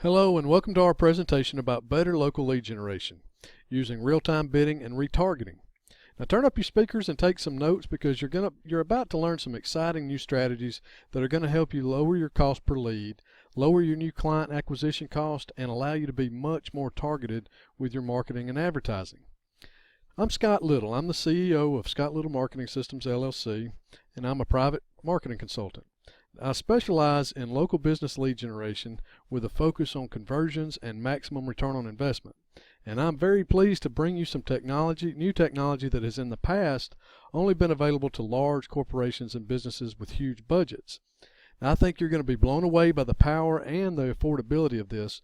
Hello and welcome to our presentation about better local lead generation using real-time bidding and retargeting. Now turn up your speakers and take some notes because you're about to learn some exciting new strategies that are going to help you lower your cost per lead, lower your new client acquisition cost, and allow you to be much more targeted with your marketing and advertising. I'm Scott Little. I'm the CEO of Scott Little Marketing Systems LLC, and I'm a private marketing consultant. I specialize in local business lead generation with a focus on conversions and maximum return on investment. And I'm very pleased to bring you some new technology that has in the past only been available to large corporations and businesses with huge budgets. Now, I think you're going to be blown away by the power and the affordability of this.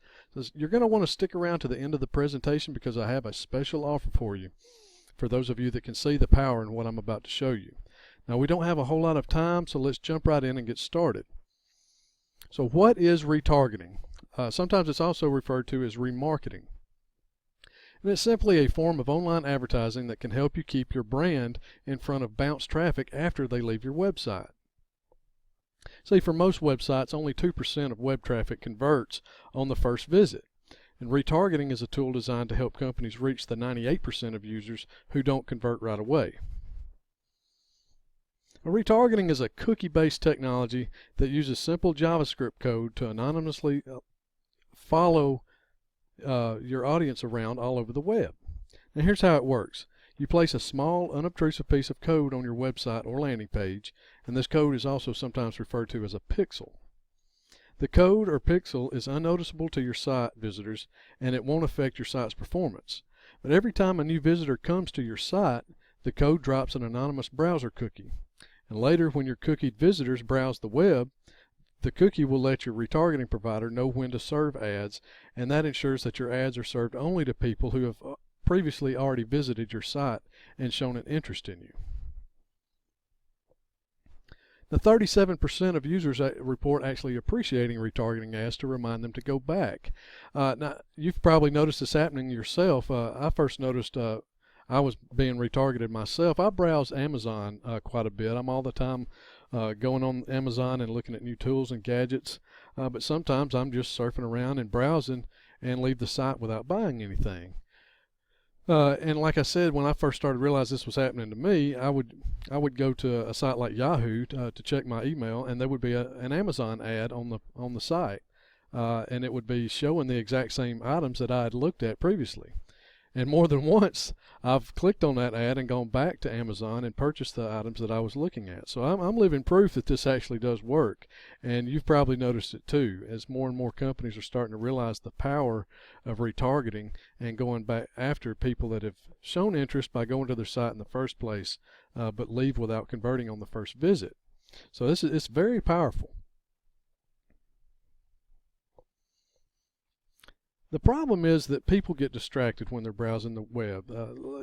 You're going to want to stick around to the end of the presentation because I have a special offer for you, for those of you that can see the power in what I'm about to show you. Now, we don't have a whole lot of time, so let's jump right in and get started. So what is retargeting? Sometimes it's also referred to as remarketing. And it's simply a form of online advertising that can help you keep your brand in front of bounce traffic after they leave your website. See, for most websites, only 2% of web traffic converts on the first visit. And retargeting is a tool designed to help companies reach the 98% of users who don't convert right away. Retargeting is a cookie-based technology that uses simple JavaScript code to anonymously follow your audience around all over the web. Now here's how it works. You place a small, unobtrusive piece of code on your website or landing page, and this code is also sometimes referred to as a pixel. The code or pixel is unnoticeable to your site visitors, and it won't affect your site's performance. But every time a new visitor comes to your site, the code drops an anonymous browser cookie. And later, when your cookied visitors browse the web, the cookie will let your retargeting provider know when to serve ads, and that ensures that your ads are served only to people who have previously already visited your site and shown an interest in you. Now, 37% of users report actually appreciating retargeting ads to remind them to go back. Now, you've probably noticed this happening yourself. I first noticed I was being retargeted myself. I browse Amazon quite a bit. I'm all the time going on Amazon and looking at new tools and gadgets, but sometimes I'm just surfing around and browsing and leave the site without buying anything. And like I said, when I first started to realize this was happening to me, I would go to a site like Yahoo to check my email, and there would be an Amazon ad on the site, and it would be showing the exact same items that I had looked at previously. And more than once, I've clicked on that ad and gone back to Amazon and purchased the items that I was looking at. So I'm living proof that this actually does work. And you've probably noticed it too, as more and more companies are starting to realize the power of retargeting and going back after people that have shown interest by going to their site in the first place, but leave without converting on the first visit. So it's very powerful. The problem is that people get distracted when they're browsing the web.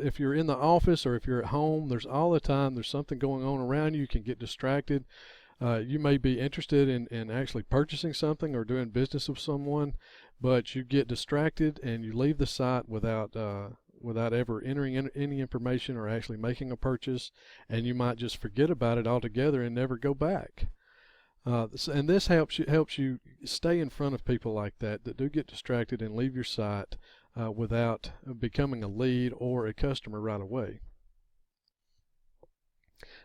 If you're in the office or if you're at home, there's something going on around you. You can get distracted. You may be interested in actually purchasing something or doing business with someone, but you get distracted and you leave the site without ever entering any information or actually making a purchase, and you might just forget about it altogether and never go back. And this helps you stay in front of people like that do get distracted and leave your site without becoming a lead or a customer right away.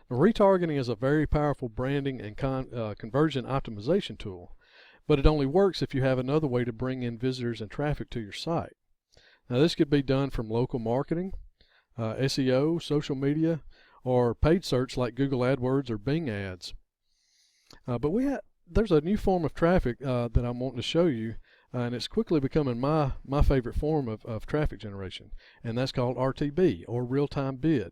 Now, retargeting is a very powerful branding and conversion optimization tool, but it only works if you have another way to bring in visitors and traffic to your site. Now, this could be done from local marketing, SEO, social media, or paid search like Google AdWords or Bing ads. But there's a new form of traffic that I'm wanting to show you, and it's quickly becoming my favorite form of traffic generation, and that's called RTB, or real-time bid.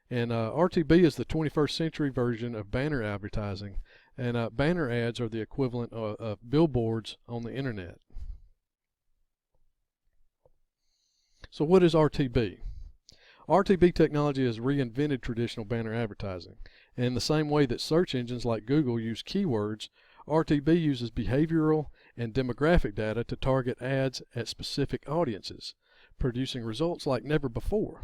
And RTB is the 21st century version of banner advertising, and banner ads are the equivalent of billboards on the internet. So what is RTB? RTB technology has reinvented traditional banner advertising. And in the same way that search engines like Google use keywords, RTB uses behavioral and demographic data to target ads at specific audiences, producing results like never before.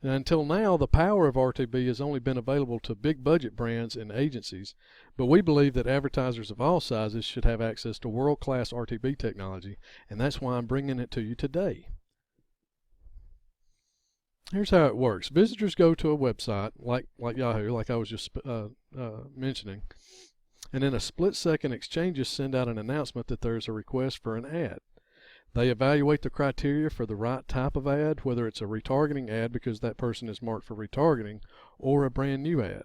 And until now, the power of RTB has only been available to big budget brands and agencies, but we believe that advertisers of all sizes should have access to world-class RTB technology, and that's why I'm bringing it to you today. Here's how it works. Visitors go to a website like Yahoo, like I was just mentioning, and in a split-second, exchanges send out an announcement that there's a request for an ad. They evaluate the criteria for the right type of ad, whether it's a retargeting ad because that person is marked for retargeting, or a brand new ad.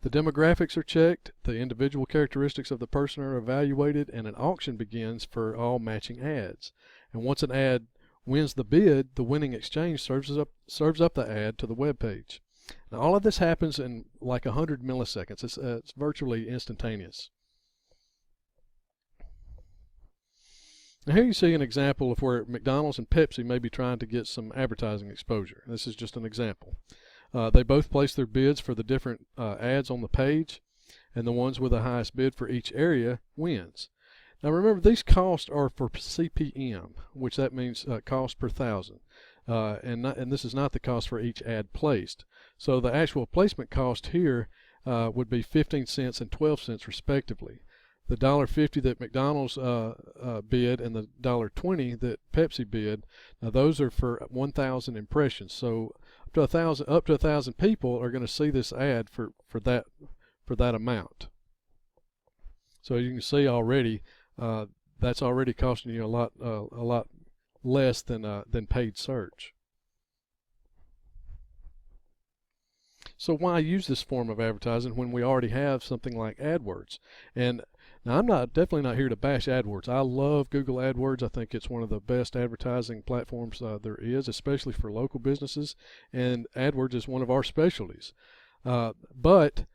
The demographics are checked, the individual characteristics of the person are evaluated, and an auction begins for all matching ads. And once an ad wins the bid, the winning exchange serves up the ad to the web page. Now all of this happens in like 100 milliseconds. It's virtually instantaneous. Now here you see an example of where McDonald's and Pepsi may be trying to get some advertising exposure. This is just an example. They both place their bids for the different ads on the page, and the ones with the highest bid for each area wins. Now remember, these costs are for CPM, which that means cost per thousand, and this is not the cost for each ad placed. So the actual placement cost here would be 15 cents and 12 cents respectively. The $1.50 that McDonald's bid and the $1.20 that Pepsi bid, now those are for 1,000 impressions. So up to 1,000 people are going to see this ad for that amount. So you can see already that's already costing you a lot less than paid search. So why use this form of advertising when we already have something like AdWords? And now I'm definitely not here to bash AdWords. I love Google AdWords. I think it's one of the best advertising platforms there is, especially for local businesses. And AdWords is one of our specialties. But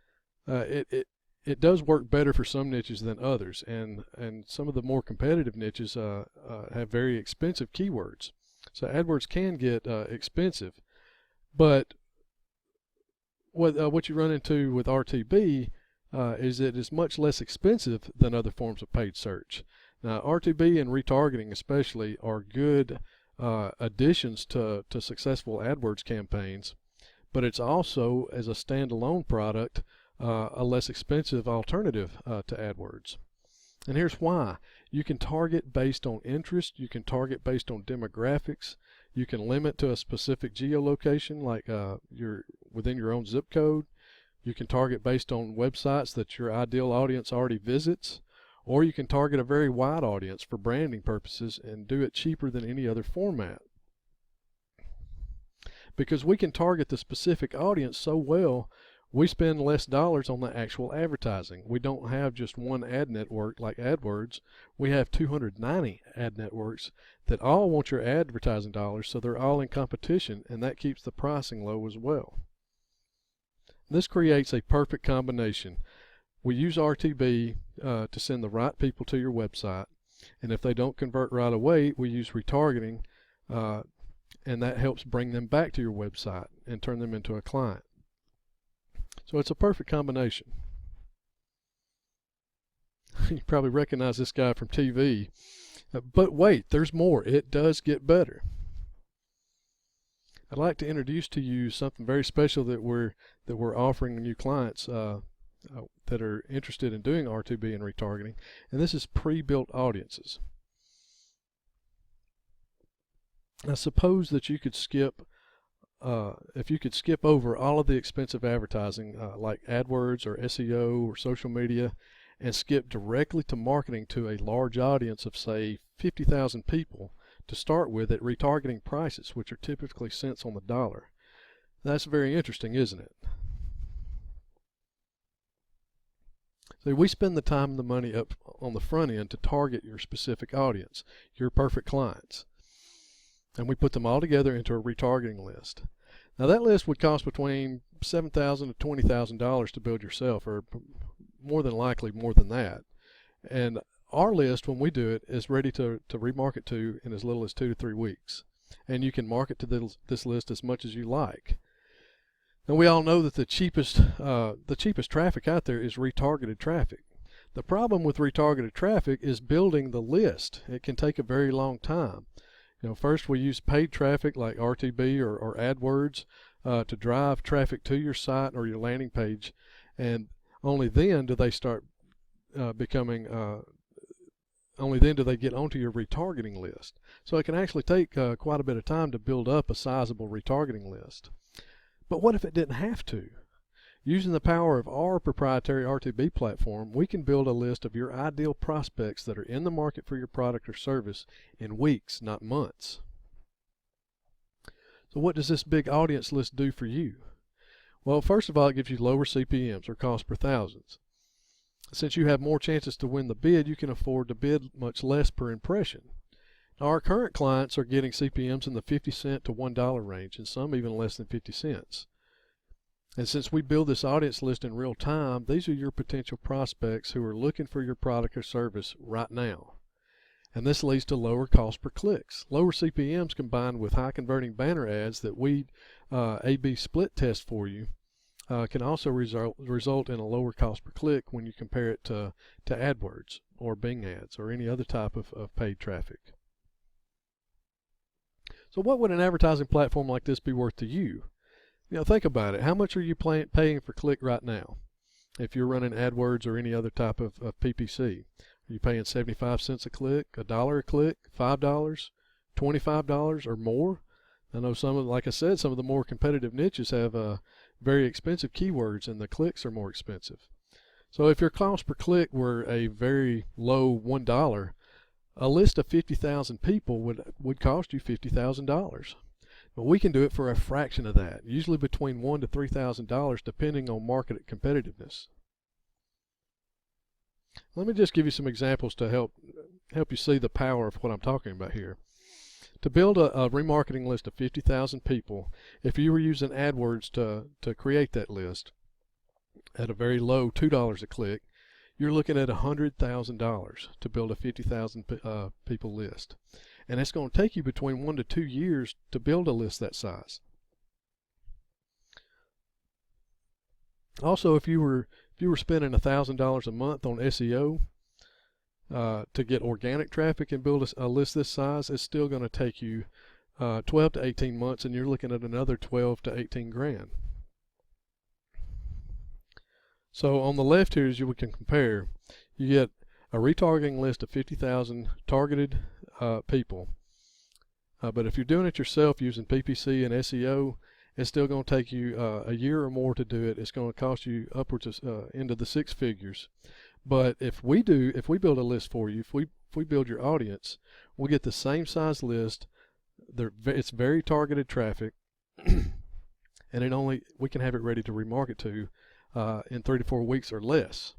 it does work better for some niches than others. And some of the more competitive niches have very expensive keywords. So AdWords can get expensive. But what you run into with RTB is that it's much less expensive than other forms of paid search. Now RTB and retargeting especially are good additions to successful AdWords campaigns, but it's also, as a standalone product, a less expensive alternative to AdWords. And here's why. You can target based on interest, you can target based on demographics, you can limit to a specific geolocation like you're within your own zip code. You can target based on websites that your ideal audience already visits, or you can target a very wide audience for branding purposes and do it cheaper than any other format. Because we can target the specific audience so well, we spend less dollars on the actual advertising. We don't have just one ad network like AdWords. We have 290 ad networks that all want your advertising dollars, so they're all in competition, and that keeps the pricing low as well. This creates a perfect combination. We use RTB to send the right people to your website, and if they don't convert right away, we use retargeting, and that helps bring them back to your website and turn them into a client. So it's a perfect combination. You probably recognize this guy from TV, but wait, there's more. It does get better. I'd like to introduce to you something very special that we're offering new clients that are interested in doing RTB and retargeting, and this is pre-built audiences. Now suppose that you could skip if you could skip over all of the expensive advertising like AdWords or SEO or social media and skip directly to marketing to a large audience of say 50,000 people to start with at retargeting prices, which are typically cents on the dollar. That's very interesting, isn't it? So we spend the time and the money up on the front end to target your specific audience, your perfect clients. And we put them all together into a retargeting list. Now that list would cost between $7,000 to $20,000 to build yourself, or more than likely more than that. And our list, when we do it, is ready to remarket to in as little as 2 to 3 weeks. And you can market to this list as much as you like. Now we all know that the cheapest traffic out there is retargeted traffic. The problem with retargeted traffic is building the list. It can take a very long time. First we use paid traffic like RTB or AdWords to drive traffic to your site or your landing page, and only then do they start only then do they get onto your retargeting list. So it can actually take quite a bit of time to build up a sizable retargeting list. But what if it didn't have to? Using the power of our proprietary RTB platform, we can build a list of your ideal prospects that are in the market for your product or service in weeks, not months. So what does this big audience list do for you? Well, first of all, it gives you lower CPMs, or cost per thousands. Since you have more chances to win the bid, you can afford to bid much less per impression. Now, our current clients are getting CPMs in the 50 cent to $1 range, and some even less than 50 cents. And since we build this audience list in real time, these are your potential prospects who are looking for your product or service right now. And this leads to lower cost per clicks. Lower CPMs combined with high converting banner ads that we A/B split test for you can also result in a lower cost per click when you compare it to AdWords or Bing ads or any other type of paid traffic. So what would an advertising platform like this be worth to you? Think about it. How much are you paying for click right now? If you're running AdWords or any other type of PPC, are you paying 75 cents a click, $1 a click, $5, $25 or more? I know like I said, some of the more competitive niches have very expensive keywords and the clicks are more expensive. So if your cost per click were a very low $1, a list of 50,000 people would cost you $50,000. But we can do it for a fraction of that, usually between $1,000 to $3,000 depending on market competitiveness. Let me just give you some examples to help you see the power of what I'm talking about here. To build a remarketing list of 50,000 people, if you were using AdWords to create that list at a very low $2 a click, you're looking at $100,000 to build a 50,000 people list. And it's going to take you between 1 to 2 years to build a list that size. Also, if you were spending $1,000 a month on SEO to get organic traffic and build a list this size, it's still going to take you 12 to 18 months, and you're looking at another 12 to 18 grand. So on the left here, as we can compare, you get a retargeting list of 50,000 targeted people. But if you're doing it yourself using PPC and SEO, it's still going to take you a year or more to do it. It's going to cost you upwards of into the 6 figures. But if we build a list for you, if we build your audience, we'll get the same size list. It's very targeted traffic, and we can have it ready to remarket to in 3 to 4 weeks or less.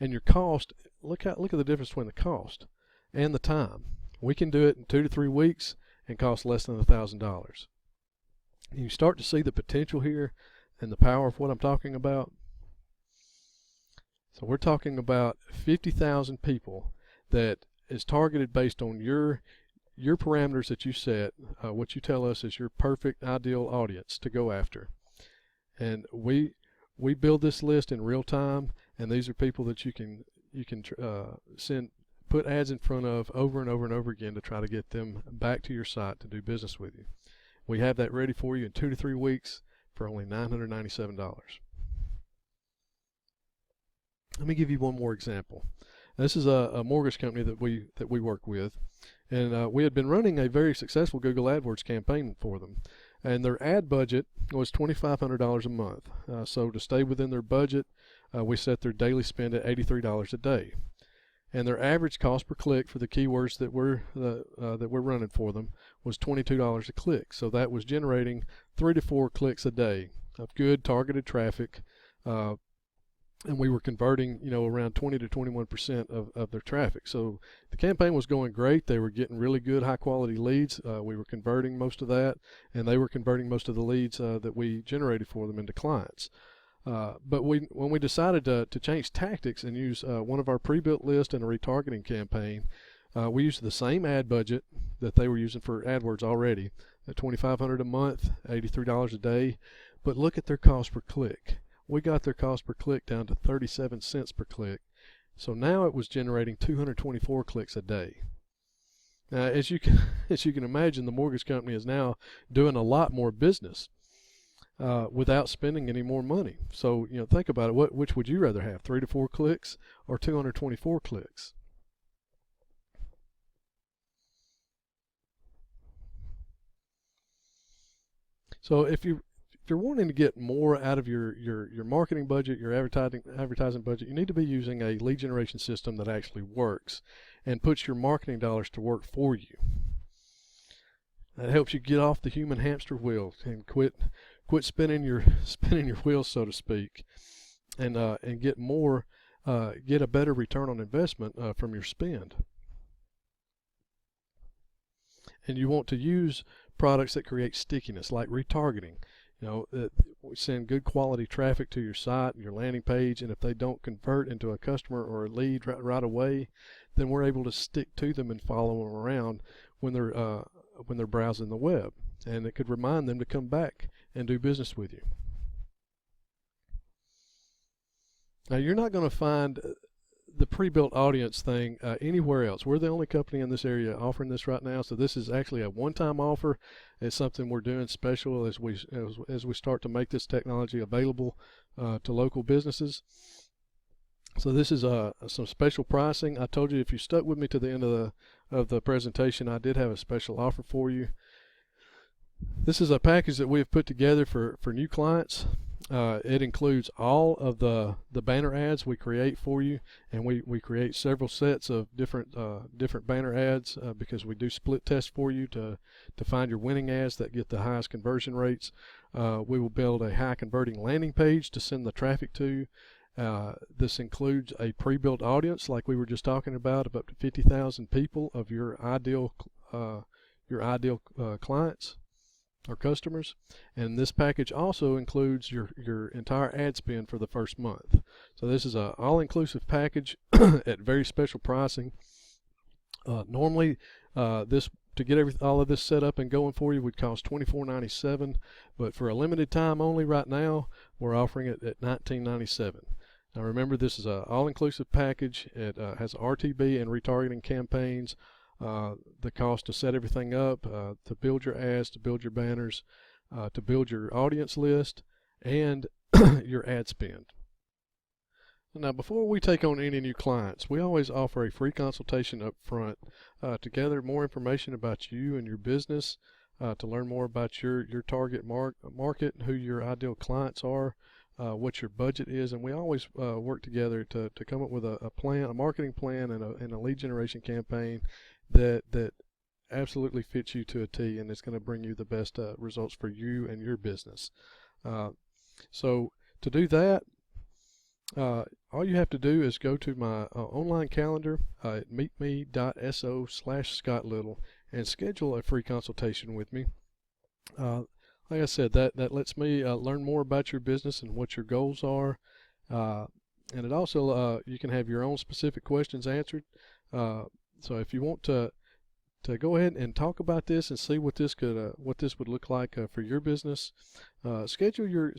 And your cost, look at the difference between the cost and the time. We can do it in 2 to 3 weeks and cost less than $1,000. You start to see the potential here and the power of what I'm talking about. So we're talking about 50,000 people that is targeted based on your parameters that you set, what you tell us is your perfect ideal audience to go after. And we build this list in real time, and these are people that you can put ads in front of over and over and over again to try to get them back to your site to do business with you. We have that ready for you in 2 to 3 weeks for only $997. Let me give you one more example. This is a mortgage company that we work with, and we had been running a very successful Google AdWords campaign for them, and their ad budget was $2,500 a month. So to stay within their budget, we set their daily spend at $83 a day, and their average cost per click for the keywords that we're running for them was $22 a click. So that was generating 3 to 4 clicks a day of good targeted traffic. And we were converting, around 20 to 21% of their traffic. So the campaign was going great. They were getting really good, high-quality leads. We were converting most of that, and they were converting most of the leads that we generated for them into clients. But when we decided to change tactics and use one of our pre-built lists and a retargeting campaign, we used the same ad budget that they were using for AdWords already, at $2,500 a month, $83 a day. But look at their cost per click. We got their cost per click down to 37 cents per click. So now it was generating 224 clicks a day. As you can as you can imagine, the mortgage company is now doing a lot more business without spending any more money. So think about it. Which would you rather have, 3 to 4 clicks or 224 clicks? So if you're wanting to get more out of your marketing budget, your advertising budget, you need to be using a lead generation system that actually works and puts your marketing dollars to work for you. That helps you get off the human hamster wheel and quit spinning your wheels, so to speak, and get a better return on investment from your spend. And you want to use products that create stickiness, like retargeting. We send good quality traffic to your site, your landing page, and if they don't convert into a customer or a lead right away, then we're able to stick to them and follow them around when they're browsing the web, and it could remind them to come back and do business with you. Now, you're not going to find the pre-built audience thing anywhere else. We're the only company in this area offering this right now, so this is actually a one-time offer. It's something we're doing special as we start to make this technology available to local businesses. So this is some special pricing. I told you if you stuck with me to the end of the presentation, I did have a special offer for you. This is a package that we have put together for new clients. It includes all of the banner ads we create for you, and we create several sets of different banner ads because we do split tests for you to find your winning ads that get the highest conversion rates. We will build a high converting landing page to send the traffic to. This includes a pre-built audience like we were just talking about, of up to 50,000 people of your ideal clients or customers. And this package also includes your entire ad spend for the first month. So this is a all-inclusive package at very special pricing. Normally this to get all of this set up and going for you would cost $24.97, but for a limited time only right now, we're offering it at $19.97. Now remember, this is an all-inclusive package. It has RTB and retargeting campaigns, the cost to set everything up, to build your ads, to build your banners, to build your audience list, and your ad spend. Now, before we take on any new clients, we always offer a free consultation up front to gather more information about you and your business, to learn more about your target market, who your ideal clients are, what your budget is, and we always work together to come up with a plan, a marketing plan, and a lead generation campaign that absolutely fits you to a T, and it's going to bring you the best results for you and your business. So to do that, all you have to do is go to my online calendar at meetme.so/Scott Little and schedule a free consultation with me. Like I said, that lets me learn more about your business and what your goals are, and it also you can have your own specific questions answered. So if you want to go ahead and talk about this and see what this would look like for your business, schedule your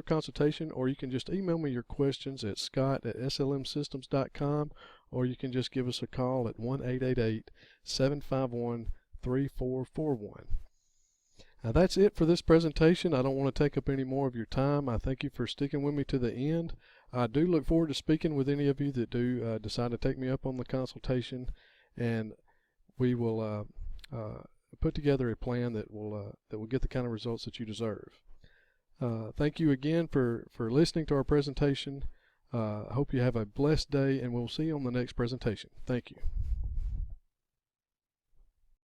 consultation, or you can just email me your questions at scott@slmsystems.com, or you can just give us a call at 1-888-751-3441. Now that's it for this presentation. I don't want to take up any more of your time. I thank you for sticking with me to the end. I do look forward to speaking with any of you that do decide to take me up on the consultation, and we will put together a plan that will get the kind of results that you deserve. Thank you again for listening to our presentation. I hope you have a blessed day, and we'll see you on the next presentation. Thank you.